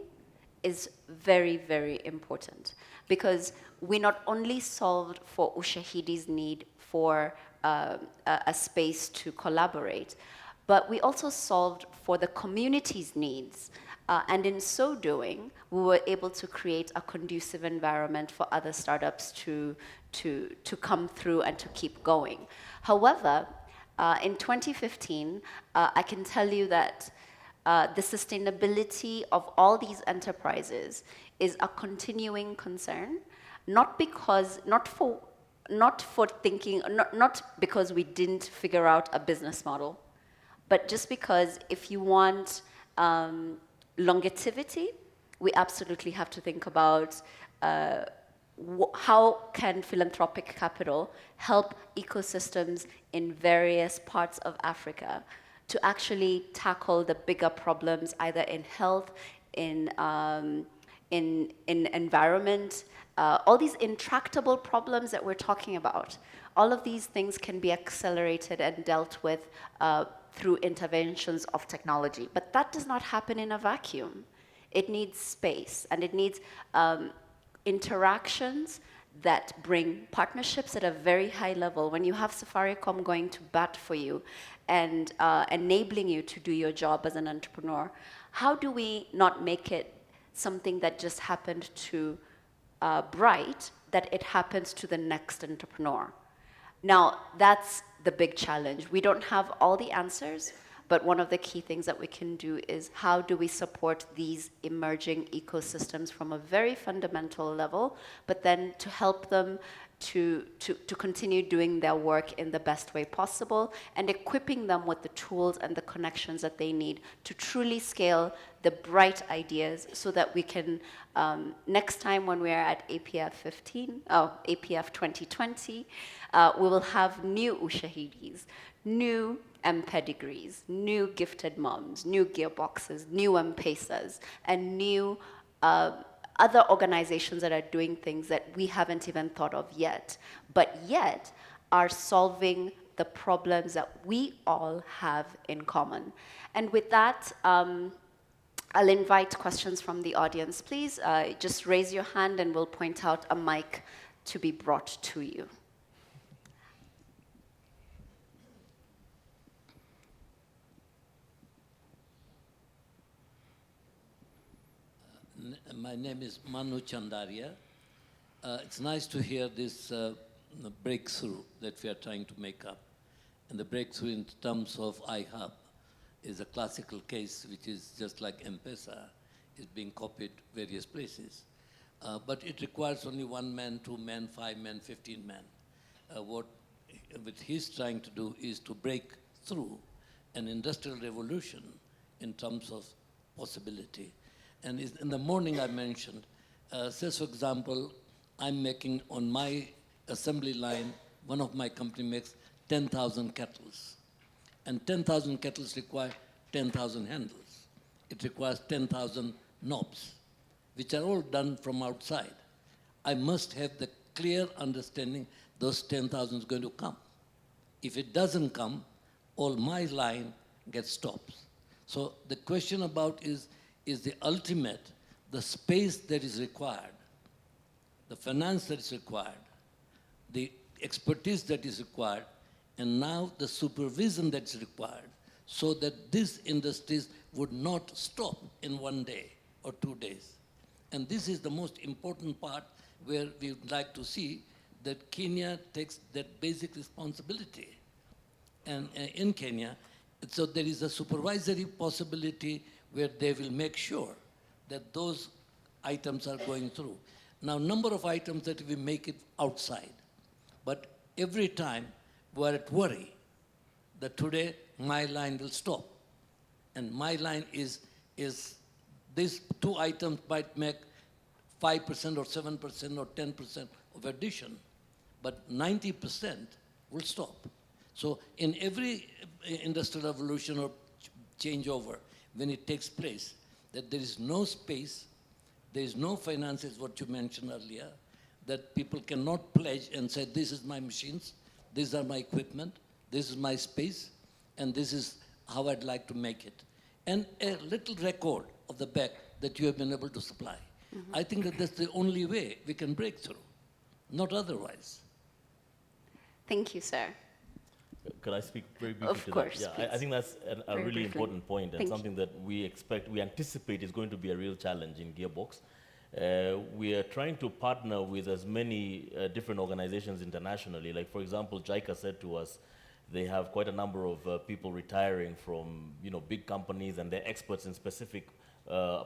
is very, very important, because we not only solved for Ushahidi's need for a space to collaborate, but we also solved for the community's needs. And in so doing, we were able to create a conducive environment for other startups to come through and to keep going. However, in 2015, I can tell you that the sustainability of all these enterprises is a continuing concern, not because we didn't figure out a business model, but just because if you want longevity, we absolutely have to think about how can philanthropic capital help ecosystems in various parts of Africa to actually tackle the bigger problems, either in health, in environment, all these intractable problems that we're talking about. All of these things can be accelerated and dealt with through interventions of technology. But that does not happen in a vacuum. It needs space, and it needs interactions that bring partnerships at a very high level. When you have Safaricom going to bat for you and enabling you to do your job as an entrepreneur, how do we not make it something that just happened to Bright, that it happens to the next entrepreneur? Now, that's the big challenge. We don't have all the answers, but one of the key things that we can do is how do we support these emerging ecosystems from a very fundamental level, but then to help them to continue doing their work in the best way possible, and equipping them with the tools and the connections that they need to truly scale the bright ideas, so that we can, next time when we are at APF 2020, we will have new Ushahidis, new pedigrees, new gifted moms, new gearboxes, new M-Pesas, and new other organizations that are doing things that we haven't even thought of yet, but yet are solving the problems that we all have in common. And with that, I'll invite questions from the audience. Please just raise your hand and we'll point out a mic to be brought to you. My name is Manu Chandaria. It's nice to hear this breakthrough that we are trying to make up. And the breakthrough in terms of iHub is a classical case, which is just like M-Pesa, is being copied various places. But it requires only 1 man, 2 men, 5 men, 15 men. What he's trying to do is to break through an industrial revolution in terms of possibility. And in the morning I mentioned, say for example, I'm making on my assembly line, one of my company makes 10,000 kettles. And 10,000 kettles require 10,000 handles. It requires 10,000 knobs, which are all done from outside. I must have the clear understanding those 10,000 is going to come. If it doesn't come, all my line gets stopped. So the question about is the ultimate, the space that is required, the finance that is required, the expertise that is required, and now the supervision that is required, so that these industries would not stop in 1 day or 2 days. And this is the most important part where we would like to see that Kenya takes that basic responsibility. And in Kenya, so there is a supervisory possibility where they will make sure that those items are going through. Now, number of items that we make it outside, but every time we're at worry that today my line will stop. And my line is these 2 items might make 5% or 7% or 10% of addition, but 90% will stop. So in every industrial revolution or changeover, when it takes place, that there is no space, there is no finances, what you mentioned earlier, that people cannot pledge and say, this is my machines, these are my equipment, this is my space, and this is how I'd like to make it. And a little record of the back that you have been able to supply. I think that that's the only way we can break through, not otherwise. Thank you, sir. Could I speak very briefly Of to course, that? Yeah, I think that's a Very really briefly. important point and Thank something that we anticipate is going to be a real challenge in Gearbox. We are trying to partner with as many different organizations internationally. Like, for example, JICA said to us, they have quite a number of people retiring from big companies, and they're experts in specific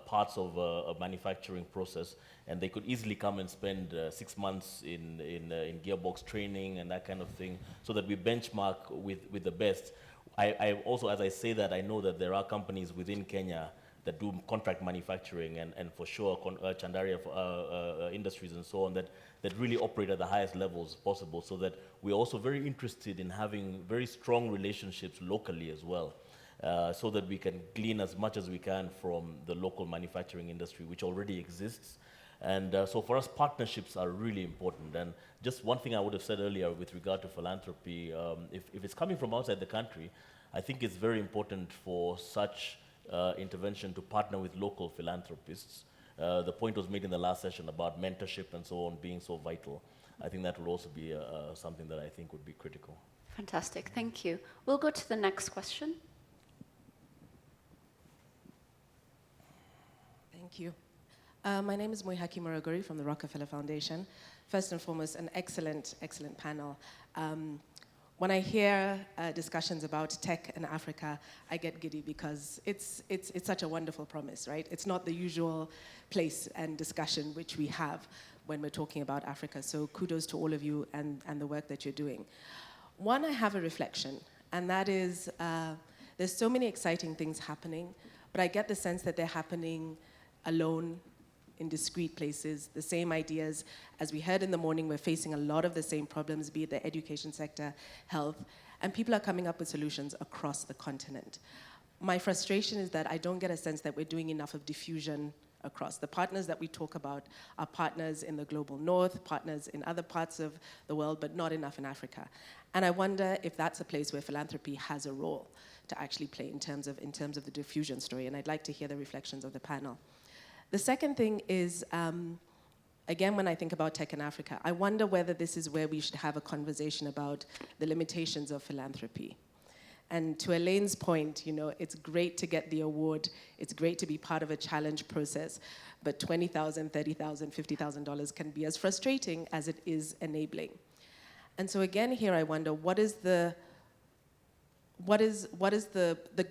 parts of a manufacturing process, and they could easily come and spend 6 months in Gearbox training and that kind of thing, so that we benchmark with the best. I also, as I say that, I know that there are companies within Kenya that do contract manufacturing, and for sure Chandaria Industries and so on, that really operate at the highest levels possible, so that we're also very interested in having very strong relationships locally as well, so that we can glean as much as we can from the local manufacturing industry, which already exists. And so for us, partnerships are really important. And just one thing I would have said earlier with regard to philanthropy, if it's coming from outside the country, I think it's very important for such intervention to partner with local philanthropists. The point was made in the last session about mentorship and so on being so vital. I think that will also be something that I think would be critical. Fantastic, thank you. We'll go to the next question. Thank you. My name is Moihaki Morogori from the Rockefeller Foundation. First and foremost, an excellent, excellent panel. When I hear discussions about tech in Africa, I get giddy because it's such a wonderful promise, right? It's not the usual place and discussion which we have when we're talking about Africa. So kudos to all of you and the work that you're doing. One, I have a reflection, and that is there's so many exciting things happening, but I get the sense that they're happening alone, in discrete places, the same ideas. As we heard in the morning, we're facing a lot of the same problems, be it the education sector, health, and people are coming up with solutions across the continent. My frustration is that I don't get a sense that we're doing enough of diffusion across. The partners that we talk about are partners in the global north, partners in other parts of the world, but not enough in Africa. And I wonder if that's a place where philanthropy has a role to actually play in terms of the diffusion story, and I'd like to hear the reflections of the panel. The second thing is, again, when I think about tech in Africa, I wonder whether this is where we should have a conversation about the limitations of philanthropy. And to Elaine's point, it's great to get the award, it's great to be part of a challenge process, but $20,000, $30,000, $50,000 can be as frustrating as it is enabling. And so again, here I wonder, what is the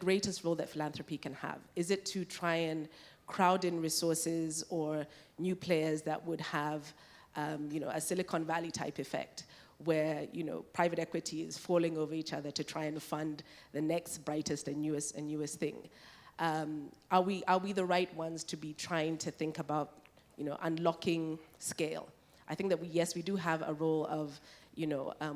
greatest role that philanthropy can have? Is it to try and crowd in resources or new players that would have, a Silicon Valley type effect, where private equity is falling over each other to try and fund the next brightest and newest thing? Are we the right ones to be trying to think about, unlocking scale? I think that we do have a role of,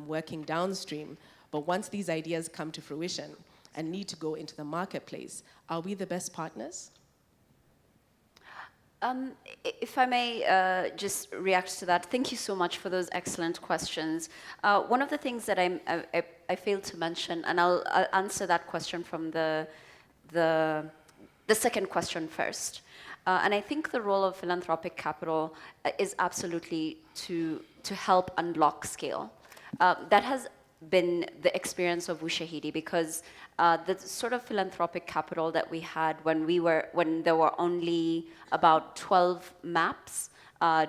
working downstream, but once these ideas come to fruition and need to go into the marketplace, are we the best partners? If I may just react to that, thank you so much for those excellent questions. One of the things that I failed to mention, and I'll answer that question from the second question first. And I think the role of philanthropic capital is absolutely to help unlock scale. That has been the experience of Ushahidi, because the sort of philanthropic capital that we had when there were only about 12 maps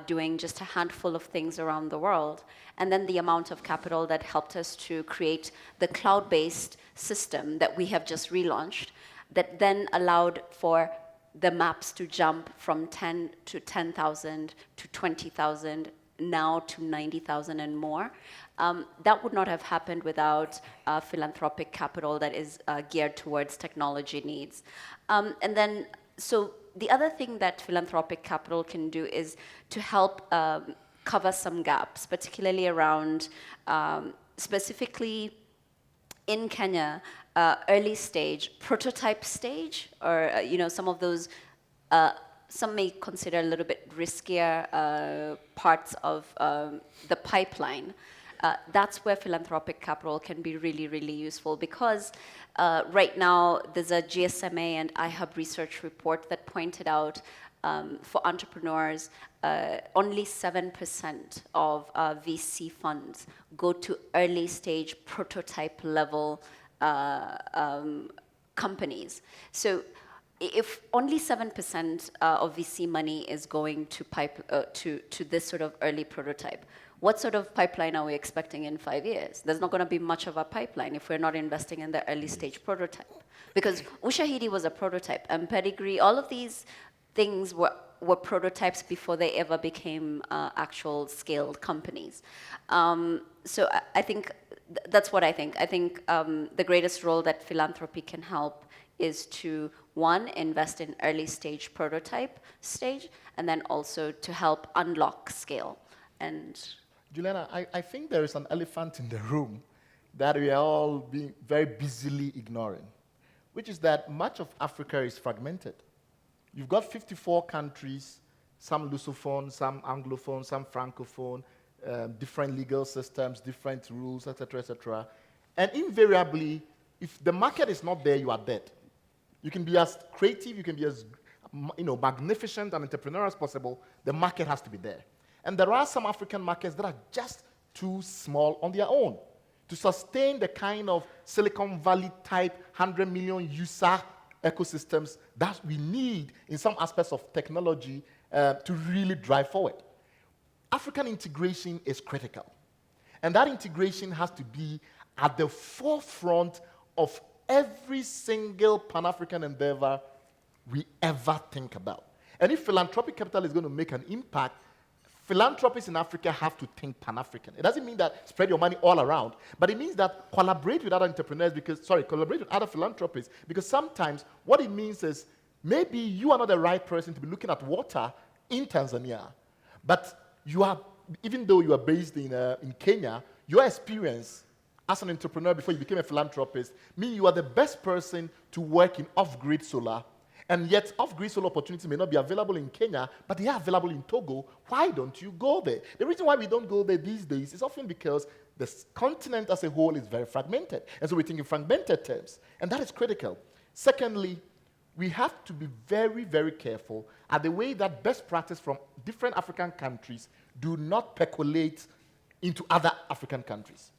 doing just a handful of things around the world. And then the amount of capital that helped us to create the cloud-based system that we have just relaunched, that then allowed for the maps to jump from 10 to 10,000 to 20,000, now to 90,000 and more. That would not have happened without philanthropic capital that is geared towards technology needs. And then, so the other thing that philanthropic capital can do is to help cover some gaps, particularly around, specifically in Kenya, early stage, prototype stage, or some of those, some may consider a little bit riskier parts of the pipeline. That's where philanthropic capital can be really, really useful, because right now there's a GSMA and iHub research report that pointed out for entrepreneurs, only 7% of VC funds go to early stage prototype level companies. So if only 7% of VC money is going to this sort of early prototype, what sort of pipeline are we expecting in 5 years? There's not going to be much of a pipeline if we're not investing in the early stage prototype. Because Ushahidi was a prototype, and Pedigree, all of these things were prototypes before they ever became actual scaled companies. So I think that's what I think. I think the greatest role that philanthropy can help is to, one, invest in early stage prototype stage, and then also to help unlock scale. And Juliana, I think there is an elephant in the room that we are all being very busily ignoring, which is that much of Africa is fragmented. You've got 54 countries, some Lusophone, some Anglophone, some Francophone, different legal systems, different rules, etc., etc. And invariably, if the market is not there, you are dead. You can be as creative, you can be as magnificent and entrepreneurial as possible. The market has to be there. And there are some African markets that are just too small on their own to sustain the kind of Silicon Valley type 100 million user ecosystems that we need in some aspects of technology to really drive forward. African integration is critical. And that integration has to be at the forefront of every single Pan-African endeavor we ever think about. And if philanthropic capital is going to make an impact, philanthropists in Africa have to think Pan-African. It doesn't mean that spread your money all around, but it means that collaborate with other entrepreneurs collaborate with other philanthropists, because sometimes what it means is maybe you are not the right person to be looking at water in Tanzania, but you are, even though you are based in Kenya, your experience as an entrepreneur before you became a philanthropist means you are the best person to work in off-grid solar. And yet, off-grid solar opportunities may not be available in Kenya, but they are available in Togo. Why don't you go there? The reason why we don't go there these days is often because the continent as a whole is very fragmented. And so we think in fragmented terms. And that is critical. Secondly, we have to be very, very careful at the way that best practice from different African countries do not percolate into other African countries.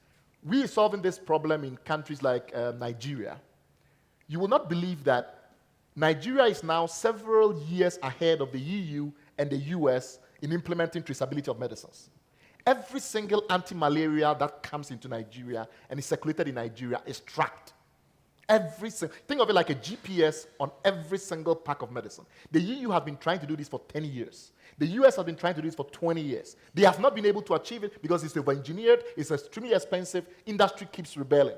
We are solving this problem in countries like Nigeria. You will not believe that Nigeria is now several years ahead of the EU and the US in implementing traceability of medicines. Every single anti-malaria that comes into Nigeria and is circulated in Nigeria is tracked. Think of it like a GPS on every single pack of medicine. The EU has been trying to do this for 10 years. The US has been trying to do this for 20 years. They have not been able to achieve it because it's over-engineered, it's extremely expensive, industry keeps rebelling.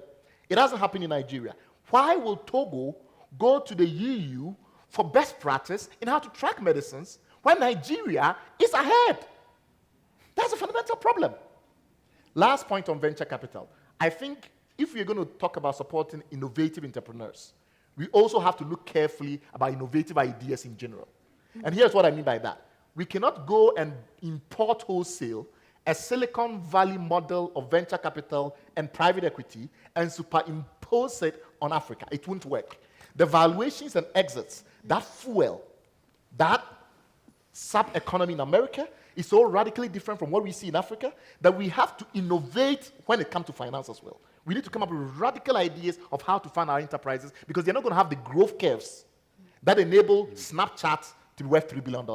It hasn't happened in Nigeria. Why will Togo go to the EU for best practice in how to track medicines when Nigeria is ahead? That's a fundamental problem. Last point on venture capital. I think if we're going to talk about supporting innovative entrepreneurs, we also have to look carefully about innovative ideas in general. And here's what I mean by that. We cannot go and import wholesale a Silicon Valley model of venture capital and private equity and superimpose it on Africa. It won't work. The valuations and exits that fuel that sub-economy in America is so radically different from what we see in Africa that we have to innovate when it comes to finance as well. We need to come up with radical ideas of how to fund our enterprises because they're not going to have the growth curves that enable Snapchat to be worth $3 billion.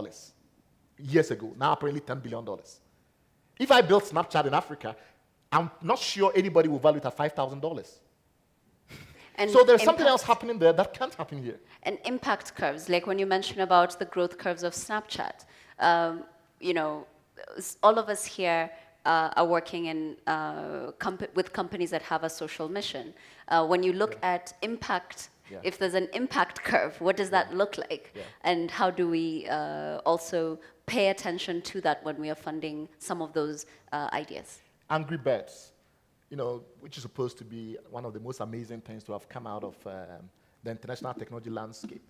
years ago, now apparently $10 billion. If I build Snapchat in Africa, I'm not sure anybody will value it at $5,000. And So there's something impact- else happening there that can't happen here. And impact curves, like when you mention about the growth curves of Snapchat, you know, all of us here are working in with companies that have a social mission. When you look at impact, if there's an impact curve, what does that look like? And how do we also pay attention to that when we are funding some of those ideas? Angry Birds, you know, which is supposed to be one of the most amazing things to have come out of the international technology landscape.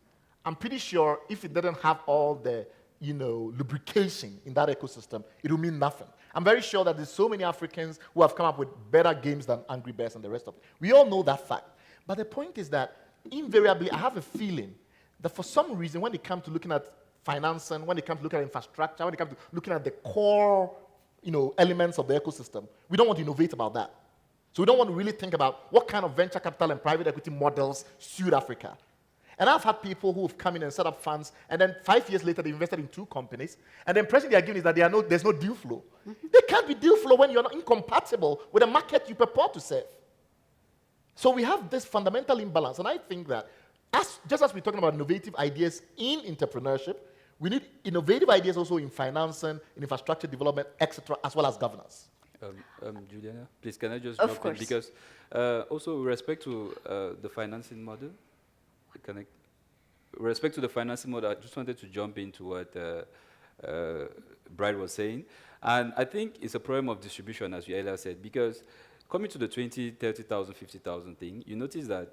I'm pretty sure if it didn't have all the, you know, lubrication in that ecosystem, it will mean nothing. I'm very sure that there's so many Africans who have come up with better games than Angry Birds and the rest of it. We all know that fact. But the point is that invariably, I have a feeling that for some reason, when it comes to looking at financing, when it comes to looking at infrastructure, when it comes to looking at the core, you know, elements of the ecosystem, we don't want to innovate about that. So we don't want to really think about what kind of venture capital and private equity models suit Africa. And I've had people who have come in and set up funds, and then 5 years later, they invested in 2 companies, and the impression they are giving is that there's no deal flow. There can't be deal flow when you're not incompatible with the market you purport to serve. So we have this fundamental imbalance, and I think that just as we're talking about innovative ideas in entrepreneurship, we need innovative ideas also in financing, in infrastructure development, etc., as well as governance. Juliana, please, can I just Of jump in? course. Because also with respect to the financing model, with respect to the financing model, I just wanted to jump into what Bride was saying. And I think it's a problem of distribution, as you earlier said, because coming to the 20, 30,000, 50,000 thing, you notice that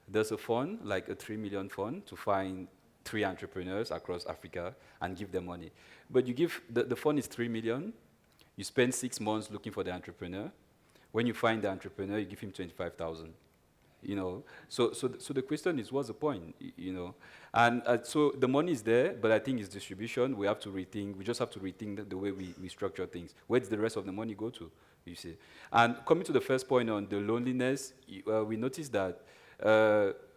there's a fund, like a 3 million fund, to find 3 entrepreneurs across Africa and give them money. But you give, the fund is 3 million, you spend 6 months looking for the entrepreneur. When you find the entrepreneur, you give him 25,000. You know, so the question is, what's the point? You know, and so the money is there, but I think it's distribution. We have to rethink. We just have to rethink the way we structure things. Where does the rest of the money go to? You see, and coming to the first point on the loneliness, we noticed that.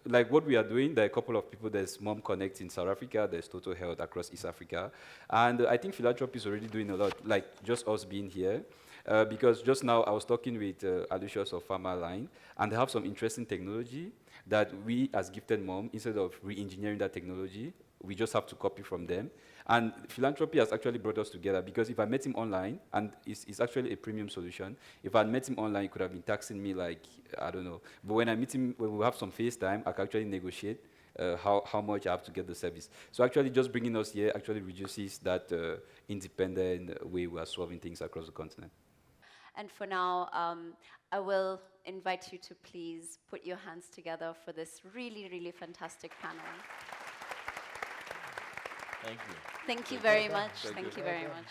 Like what we are doing, there are a couple of people. There's Mom Connect in South Africa. There's Total Health across East Africa, and I think Philanthropy is already doing a lot. Like just us being here. Because just now I was talking with Alucius of Pharma Line, and they have some interesting technology that we, as Gifted Mom, instead of re-engineering that technology, we just have to copy from them. And Philanthropy has actually brought us together, because if I met him online, and it's actually a premium solution, if I met him online, he could have been taxing me like, I don't know. But when I meet him, when we have some FaceTime, I can actually negotiate how much I have to get the service. So actually just bringing us here actually reduces that independent way we are solving things across the continent. And for now, I will invite you to please put your hands together for this really, really fantastic panel. Thank you. Thank you very much. Thank you very much.